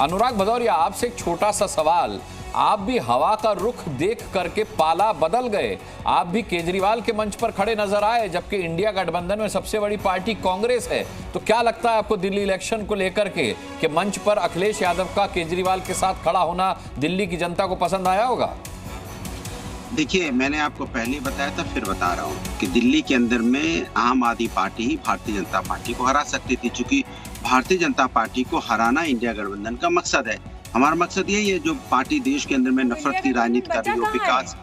अनुराग भदौरिया, आपसे एक छोटा सा सवाल, आप भी हवा का रुख देख करके पाला बदल गए, आप भी केजरीवाल के मंच पर खड़े नजर आए, जबकि इंडिया गठबंधन में सबसे बड़ी पार्टी कांग्रेस है। तो क्या लगता है आपको दिल्ली इलेक्शन को लेकर के कि मंच पर अखिलेश यादव का केजरीवाल के साथ खड़ा होना दिल्ली की जनता को पसंद आया होगा? देखिए, मैंने आपको पहले बताया था, फिर बता रहा हूँ कि दिल्ली के अंदर में आम आदमी पार्टी ही भारतीय जनता पार्टी को हरा सकती थी, क्योंकि भारतीय जनता पार्टी को हराना इंडिया गठबंधन का मकसद है। हमारा मकसद यही है, जो पार्टी देश के अंदर में नफरत की राजनीति कर रही हो, विकास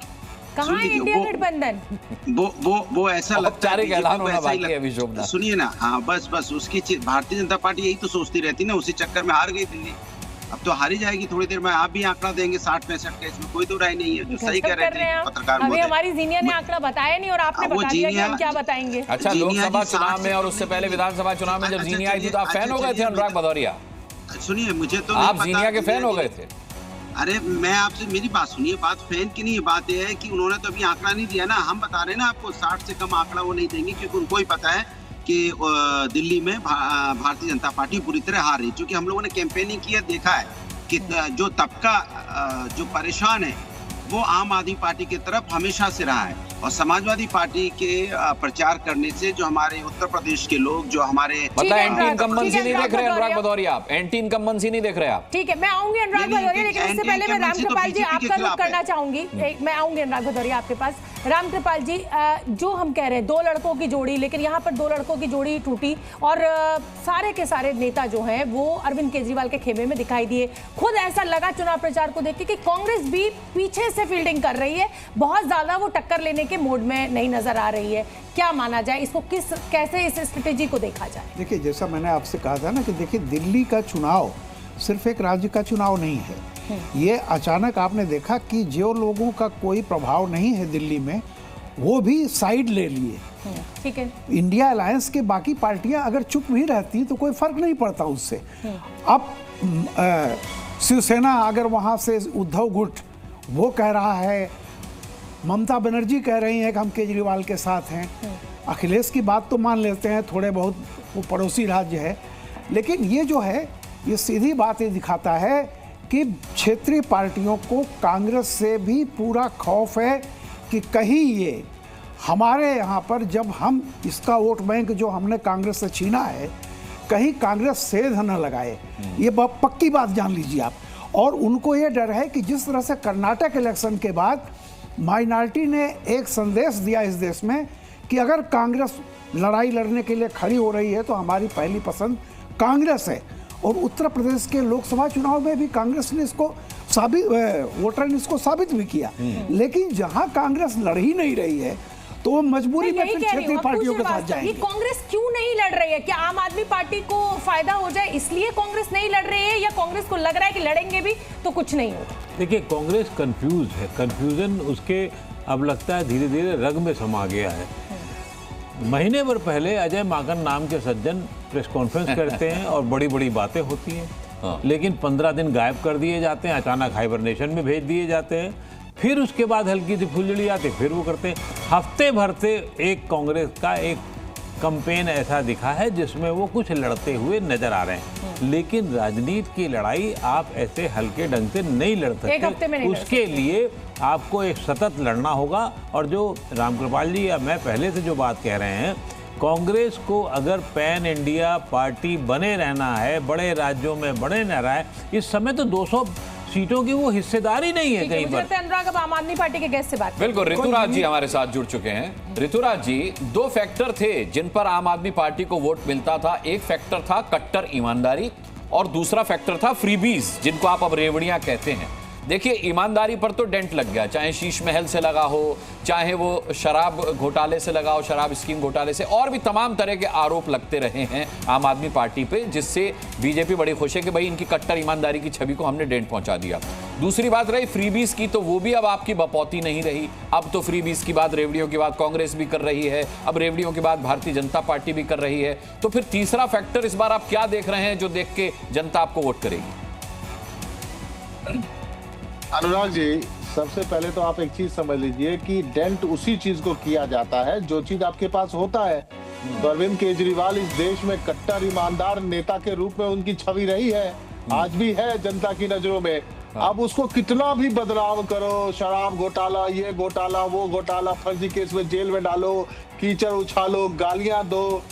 वो ऐसा लगता है, सुनिए ना, हाँ बस उसकी भारतीय जनता पार्टी यही तो सोचती रहती ना, उसी चक्कर में हार गई दिल्ली। अब तो हारी जाएगी थोड़ी देर में, आप भी आंकड़ा देंगे 60-65 का, इसमें कोई तो राय नहीं है। जो सही कह रहे थे पत्रकार, अभी हमारी जीनिया ने आंकड़ा बताया नहीं और आपने बता दिया कि हम क्या बताएंगे। अच्छा, लोकसभा चुनाव में और उससे पहले विधानसभा चुनाव में जब जीनिया आई थी तो आप फैन हो गए थे अनुराग भदौरिया? सुनिए, मुझे तो आप जीनिया के फैन हो गए थे? अरे मैं आपसे, मेरी बात सुनिए, बात फैन की नहीं है, बात यह है कि उन्होंने तो अभी आंकड़ा नहीं दिया ना, हम बता रहे हैं ना आपको, 60 से कम आंकड़ा वो नहीं देंगे, क्योंकि उनको ही पता है कि दिल्ली में भारतीय जनता पार्टी पूरी तरह हार रही। क्योंकि हम लोगों ने कैंपेनिंग किया, देखा है कि जो तबका जो परेशान है वो आम आदमी पार्टी की तरफ हमेशा से रहा है, और समाजवादी पार्टी के प्रचार करने से जो हमारे उत्तर प्रदेश के लोग, जो हमारे मतलब एंटी इनकम्बेंसी नहीं देख रहे अनुराग भदौरिया, आप एंटी इनकम्बेंसी नहीं देख रहे आप? ठीक है, मैं आऊंगी अनुराग भदौरिया, लेकिन उससे पहले मैं रामकृपाल जी आपका रुख करना चाहूंगी। मैं आऊंगी अनुराग भदौरिया आपके पास। रामकृपाल जी, जो हम कह रहे हैं 2 लड़कों की जोड़ी, लेकिन यहाँ पर 2 लड़कों की जोड़ी टूटी और सारे के सारे नेता जो हैं वो अरविंद केजरीवाल के खेमे में दिखाई दिए। खुद ऐसा लगा चुनाव प्रचार को देख के कि कांग्रेस भी पीछे से फील्डिंग कर रही है, बहुत ज्यादा वो टक्कर लेने के मोड में नहीं नजर आ रही है। क्या माना जाए इसको, कैसे इस स्ट्रेटेजी को देखा जाए? देखिए, जैसा मैंने आपसे कहा था ना कि देखिए, दिल्ली का चुनाव सिर्फ एक राज्य का चुनाव नहीं है। ये अचानक आपने देखा कि जो लोगों का कोई प्रभाव नहीं है दिल्ली में, वो भी साइड ले लिए। ठीक है, इंडिया अलायंस के बाकी पार्टियां अगर चुप भी रहती तो कोई फर्क नहीं पड़ता उससे। अब शिवसेना अगर वहां से उद्धव गुट वो कह रहा है, ममता बनर्जी कह रही है कि हम केजरीवाल के साथ हैं, अखिलेश की बात तो मान लेते हैं, थोड़े बहुत वो पड़ोसी राज्य है, लेकिन ये जो है ये सीधी बात ये दिखाता है कि क्षेत्रीय पार्टियों को कांग्रेस से भी पूरा खौफ है कि कहीं ये हमारे यहाँ पर, जब हम इसका वोट बैंक जो हमने कांग्रेस से छीना है, कहीं कांग्रेस सेध न लगाए। ये पक्की बात जान लीजिए आप। और उनको ये डर है कि जिस तरह से कर्नाटक इलेक्शन के बाद माइनॉरिटी ने एक संदेश दिया इस देश में कि अगर कांग्रेस लड़ाई लड़ने के लिए खड़ी हो रही है तो हमारी पहली पसंद कांग्रेस है, और उत्तर प्रदेश के लोकसभा चुनाव में भी कांग्रेस ने इसको वोटर ने इसको साबित भी किया। लेकिन जहां कांग्रेस लड़ ही नहीं रही है तो वो मजबूरी में फिर क्षेत्रीय पार्टियों के साथ जाएंगे। कांग्रेस क्यों नहीं लड़ रही है? क्या आम आदमी पार्टी को फायदा हो जाए इसलिए कांग्रेस नहीं लड़ रही है, या कांग्रेस को लग रहा है कि लड़ेंगे भी तो कुछ नहीं होगा? देखिए, कांग्रेस कंफ्यूज है, कंफ्यूजन उसके अब लगता है धीरे धीरे रग में समा गया है। महीने भर पहले अजय माकन नाम के सज्जन प्रेस कॉन्फ्रेंस करते हैं और बड़ी बड़ी बातें होती हैं, लेकिन 15 दिन गायब कर दिए जाते हैं, अचानक हाइबरनेशन में भेज दिए जाते हैं, फिर उसके बाद हल्की सी फुलझड़ी आती, फिर वो करते हैं। हफ्ते भर से एक कांग्रेस का एक कैंपेन ऐसा दिखा है जिसमें वो कुछ लड़ते हुए नजर आ रहे हैं, लेकिन राजनीति की लड़ाई आप ऐसे हल्के ढंग से नहीं लड़ सकते। उसके लिए आपको एक सतत लड़ना होगा। और जो रामकृपाल जी या मैं पहले से जो बात कह रहे हैं, कांग्रेस को अगर पैन इंडिया पार्टी बने रहना है, बड़े राज्यों में बने न रहा है, इस समय तो 200 सीटों की वो हिस्सेदारी नहीं है कहीं पर। अनुराग, अब आम आदमी पार्टी के गेस्ट से बात। बिल्कुल, ऋतुराज जी हमारे साथ जुड़ चुके हैं। ऋतुराज जी, 2 फैक्टर थे जिन पर आम आदमी पार्टी को वोट मिलता था। एक फैक्टर था कट्टर ईमानदारी और दूसरा फैक्टर था फ्रीबीज, जिनको आप अब रेवड़ियां कहते हैं। देखिए, ईमानदारी पर तो डेंट लग गया, चाहे शीश महल से लगा हो, चाहे वो शराब घोटाले से लगा हो, शराब स्कीम घोटाले से, और भी तमाम तरह के आरोप लगते रहे हैं आम आदमी पार्टी पे, जिससे बीजेपी बड़ी खुश है कि भाई इनकी कट्टर ईमानदारी की छवि को हमने डेंट पहुंचा दिया। दूसरी बात रही फ्रीबीज की, तो वो भी अब आपकी बपौती नहीं रही। अब तो फ्रीबीज की बात, रेवड़ियों की बात कांग्रेस भी कर रही है, अब रेवड़ियों की बात भारतीय जनता पार्टी भी कर रही है। तो फिर तीसरा फैक्टर इस बार आप क्या देख रहे हैं जो देख के जनता आपको वोट करेगी? अनुराग जी, सबसे पहले तो आप एक चीज समझ लीजिए कि डेंट उसी चीज को किया जाता है जो चीज आपके पास होता है। तो अरविंद केजरीवाल इस देश में कट्टर ईमानदार नेता के रूप में उनकी छवि रही है, आज भी है जनता की नजरों में। अब उसको कितना भी बदनाम करो, शराब घोटाला, ये घोटाला, वो घोटाला, फर्जी केस में जेल में डालो, कीचड़ उछालो, गालियां दो,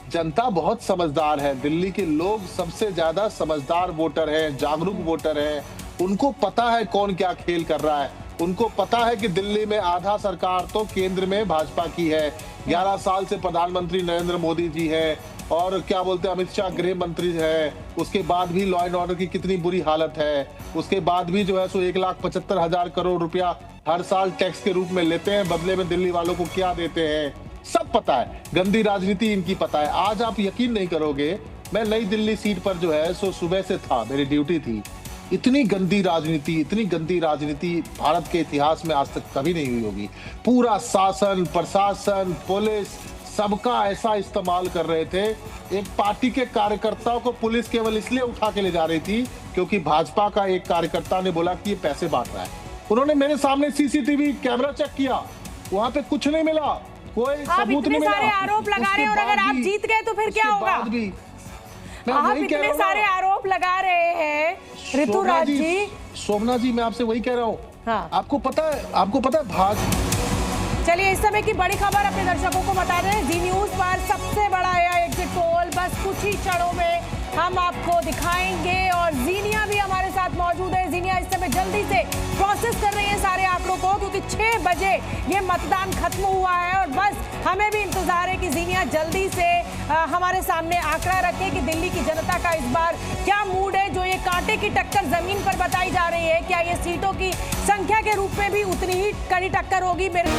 जनता बहुत समझदार है। दिल्ली के लोग सबसे ज्यादा समझदार वोटर हैं, जागरूक वोटर हैं। उनको पता है कौन क्या खेल कर रहा है। उनको पता है कि दिल्ली में आधा सरकार तो केंद्र में भाजपा की है। 11 साल से प्रधानमंत्री नरेंद्र मोदी जी है और क्या बोलते हैं अमित शाह गृह मंत्री है। उसके बाद भी लॉ एंड ऑर्डर की कितनी बुरी हालत है। उसके बाद भी जो है सो 1,75,000 करोड़ रुपया हर साल टैक्स के रूप में लेते हैं, बदले में दिल्ली वालों को क्या देते हैं सब पता है। गंदी राजनीति इनकी पता है। आज आप यकीन नहीं करोगे, मैं नई दिल्ली सीट पर जो है सो सुबह से था, मेरी ड्यूटी थी। इतनी गंदी राजनीति भारत के इतिहास में आज तक कभी नहीं हुई होगी। पूरा शासन, प्रशासन, पुलिस सबका ऐसा इस्तेमाल कर रहे थे। एक पार्टी के कार्यकर्ताओं को पुलिस केवल इसलिए उठा के ले जा रही थी क्योंकि भाजपा का एक कार्यकर्ता ने बोला कि ये पैसे बांट रहा है। उन्होंने मेरे सामने सीसीटीवी कैमरा चेक किया, वहां पे कुछ नहीं मिला, कोई सबूत नहीं मिला। सारे आरोप लगा रहे हैं और अगर आप जीत गए तो फिर क्या होगा? आप इतने सारे आरोप लगा रहे हैं ऋतुराज जी। शोभना जी, मैं आपसे वही कह रहा हूँ। हाँ। आपको पता है चलिए इस समय की बड़ी खबर अपने दर्शकों को बता रहे हैं। जी न्यूज पर सबसे बड़ा एग्जिट पोल बस कुछ ही क्षणों में हम आपको दिखाएंगे और जीनिया भी हमारे साथ मौजूद है। जीनिया इस समय जल्दी से प्रोसेस कर रही है सारे आंकड़ों को, क्योंकि 6 बजे ये मतदान खत्म हुआ है और बस हमें भी इंतजार है कि जीनिया जल्दी से हमारे सामने आंकड़ा रखे कि दिल्ली की जनता का इस बार क्या मूड है। जो ये कांटे की टक्कर जमीन पर बताई जा रही है, क्या ये सीटों की संख्या के रूप में भी उतनी ही कड़ी टक्कर होगी? मेरे